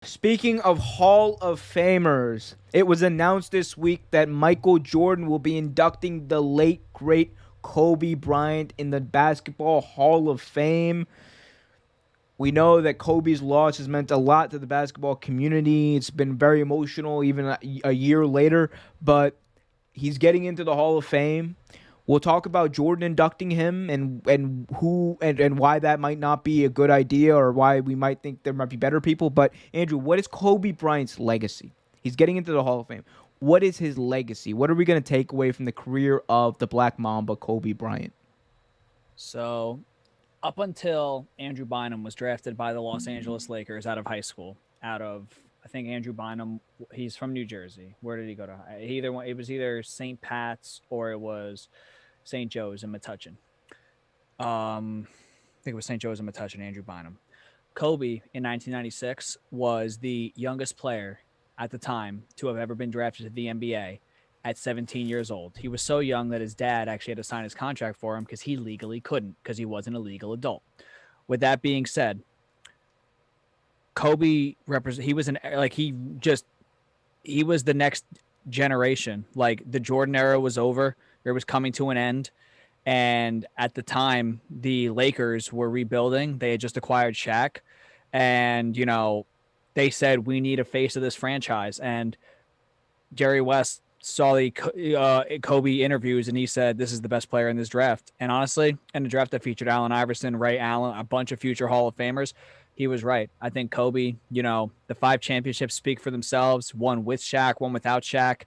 Speaking of Hall of Famers, it was announced this week that Michael Jordan will be inducting the late great Kobe Bryant in the Basketball Hall of Fame. We know that Kobe's loss has meant a lot to the basketball community. It's been very emotional even a year later, but he's getting into the Hall of Fame. We'll talk about Jordan inducting him and why that might not be a good idea or why we might think there might be better people. But Andrew, what is Kobe Bryant's legacy? He's getting into the Hall of Fame. What is his legacy? What are we going to take away from the career of the Black Mamba, Kobe Bryant? So, up until Andrew Bynum was drafted by the Los Angeles Lakers out of high school, I think Andrew Bynum, he's from New Jersey. Where did he go to? It was either St. Pat's or it was St. Joe's in Metuchen. I think it was St. Joe's in Metuchen, Andrew Bynum. Kobe in 1996 was the youngest player at the time to have ever been drafted to the NBA at 17 years old. He was so young that his dad actually had to sign his contract for him because he legally couldn't because he wasn't a legal adult. With that being said, Kobe represent he was an like he was the next generation. Like the Jordan era was over, it was coming to an end. And at the time, the Lakers were rebuilding. They had just acquired Shaq. And, they said, we need a face of this franchise. And Jerry West saw the Kobe interviews and he said, this is the best player in this draft. And honestly, in the draft that featured Allen Iverson, Ray Allen, a bunch of future Hall of Famers, he was right. I think Kobe, the 5 championships speak for themselves, one with Shaq, one without Shaq.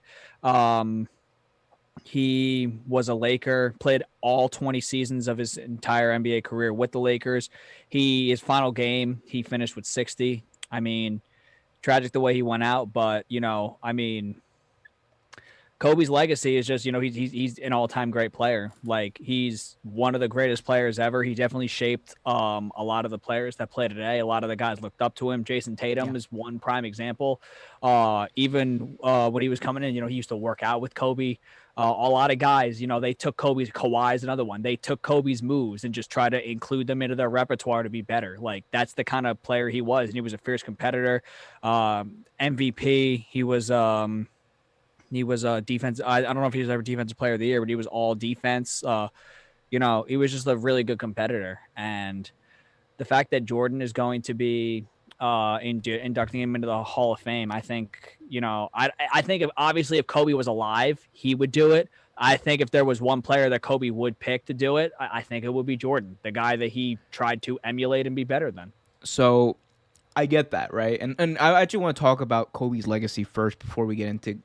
He was a Laker, played all 20 seasons of his entire NBA career with the Lakers. His final game, he finished with 60. I mean, tragic the way he went out, but Kobe's legacy is just, he's an all-time great player. Like he's one of the greatest players ever. He definitely shaped a lot of the players that play today. A lot of the guys looked up to him. Jason Yeah. Tatum is one prime example. Even when he was coming in, he used to work out with Kobe. A lot of guys, they took Kawhi's another one. They took Kobe's moves and just try to include them into their repertoire to be better. Like that's the kind of player he was, and he was a fierce competitor. MVP. He was a defense. I don't know if he was ever defensive player of the year, but he was all defense. He was just a really good competitor. And the fact that Jordan is going to be inducting him into the Hall of Fame, I think, I think obviously if Kobe was alive, he would do it. I think if there was one player that Kobe would pick to do it, I think it would be Jordan, the guy that he tried to emulate and be better than. So I get that, right? And I actually want to talk about Kobe's legacy first before we get into,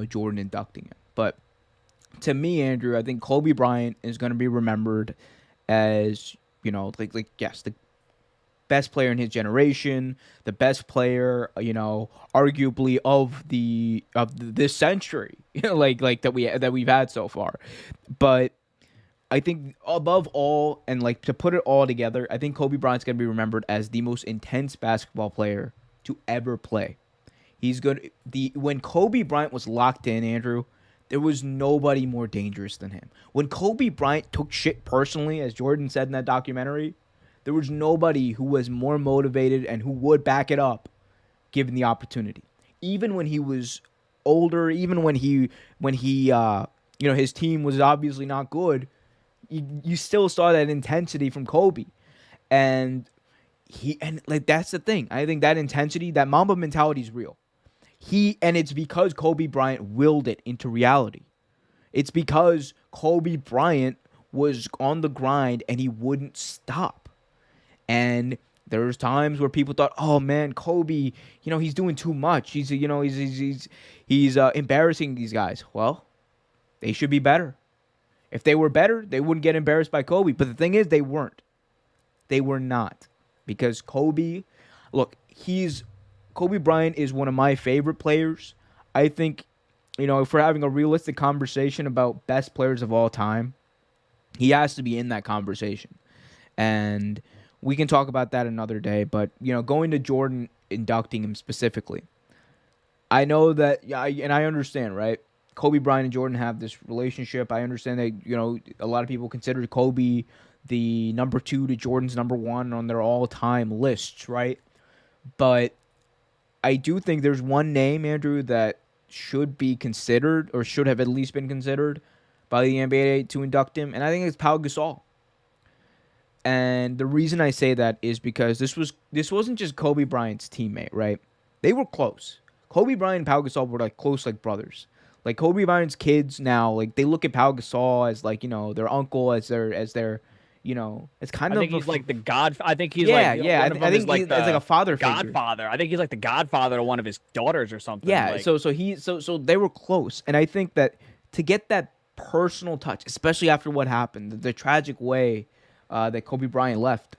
Jordan inducting him. But to me, Andrew, I think Kobe Bryant is going to be remembered as, like yes, the best player in his generation, the best player, arguably of this century, like that we've had so far. But I think above all, and like to put it all together, I think Kobe Bryant's gonna be remembered as the most intense basketball player to ever play. He's good. The When Kobe Bryant was locked in, Andrew, there was nobody more dangerous than him. When Kobe Bryant took shit personally, as Jordan said in that documentary, there was nobody who was more motivated and who would back it up given the opportunity. Even when he was older, even when his team was obviously not good, you still saw that intensity from Kobe. And like that's the thing. I think that intensity, that Mamba mentality is real. It's because Kobe Bryant willed it into reality. It's because Kobe Bryant was on the grind and he wouldn't stop. And there's times where people thought, "Oh man, Kobe, he's doing too much. He's embarrassing these guys." Well, they should be better. If they were better, they wouldn't get embarrassed by Kobe. But the thing is, they weren't. They were not. Because Kobe Bryant is one of my favorite players. I think, if we're having a realistic conversation about best players of all time, he has to be in that conversation. And we can talk about that another day. But, going to Jordan, inducting him specifically, I know that, yeah, and I understand, right? Kobe Bryant and Jordan have this relationship. I understand that, a lot of people consider Kobe the number two to Jordan's number one on their all time lists, right? But I do think there's one name, Andrew, that should be considered or should have at least been considered by the NBA to induct him, and I think it's Pau Gasol. And the reason I say that is because this wasn't just Kobe Bryant's teammate, right? They were close. Kobe Bryant and Pau Gasol were like close, like brothers. Like Kobe Bryant's kids now, like they look at Pau Gasol as like their uncle, as their, it's kind I of think he's like the god. I think he's yeah, like yeah. one of them I is think like he's like a father figure. godfather. I think he's like the godfather to one of his daughters or something. Yeah, Like, so they were close, and I think that to get that personal touch, especially after what happened, the tragic way that Kobe Bryant left,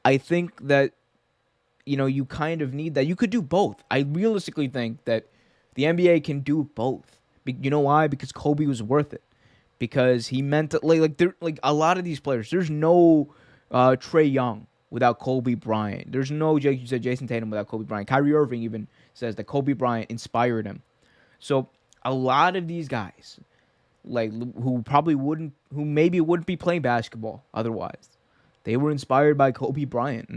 I think that you kind of need that. You could do both. I realistically think that the NBA can do both. You know why? Because Kobe was worth it. Because he meant to, like a lot of these players. There's no Trey Young without Kobe Bryant. There's no, like you said, Jason Tatum without Kobe Bryant. Kyrie Irving even says that Kobe Bryant inspired him. So a lot of these guys, like who maybe wouldn't be playing basketball otherwise, they were inspired by Kobe Bryant,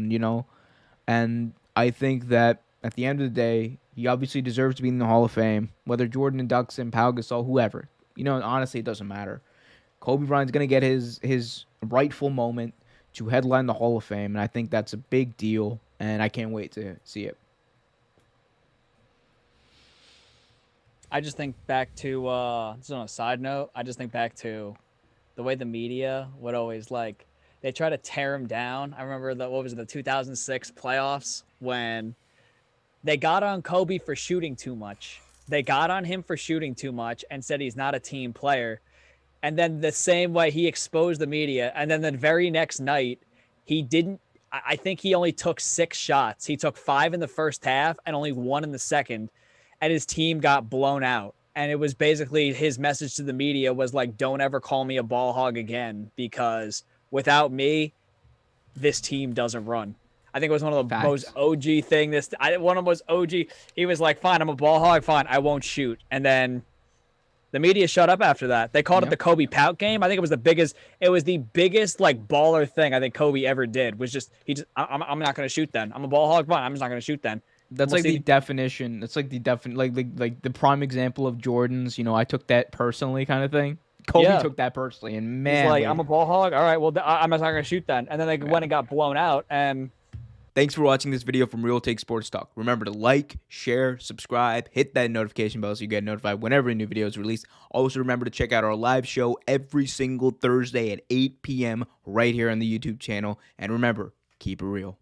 and I think that at the end of the day, he obviously deserves to be in the Hall of Fame. Whether Jordan inducts him, Pau Gasol, whoever, honestly, it doesn't matter. Kobe Bryant's gonna get his rightful moment to headline the Hall of Fame, and I think that's a big deal, and I can't wait to see it. I just think back to just on a side note, I just think back to the way the media would always like they try to tear him down. I remember the 2006 playoffs when they got on Kobe for shooting too much. They got on him for shooting too much and said he's not a team player. And then the same way he exposed the media, and then the very next night he didn't. I think he only took 6 shots. He took 5 in the first half and only 1 in the second, and his team got blown out. And it was basically his message to the media was like, don't ever call me a ball hog again, because without me, this team doesn't run. I think it was one of the Facts. most OG thing. One of them was OG. He was like, fine, I'm a ball hog. Fine, I won't shoot. And then the media shut up after that. They called it the Kobe Pout game. I think it was the biggest like baller thing I think Kobe ever did was I'm not going to shoot then. I'm a ball hog. Fine, I'm just not going to shoot then. That's like the definition. That's like like the prime example of Jordan's. I took that personally, kind of thing. Kobe took that personally, and man, he's like, I'm a ball hog. All right, well, I'm not going to shoot then. And then they went and got blown out. And thanks for watching this video from Real Take Sports Talk. Remember to like, share, subscribe, hit that notification bell so you get notified whenever a new video is released. Also, remember to check out our live show every single Thursday at 8 p.m. right here on the YouTube channel. And remember, keep it real.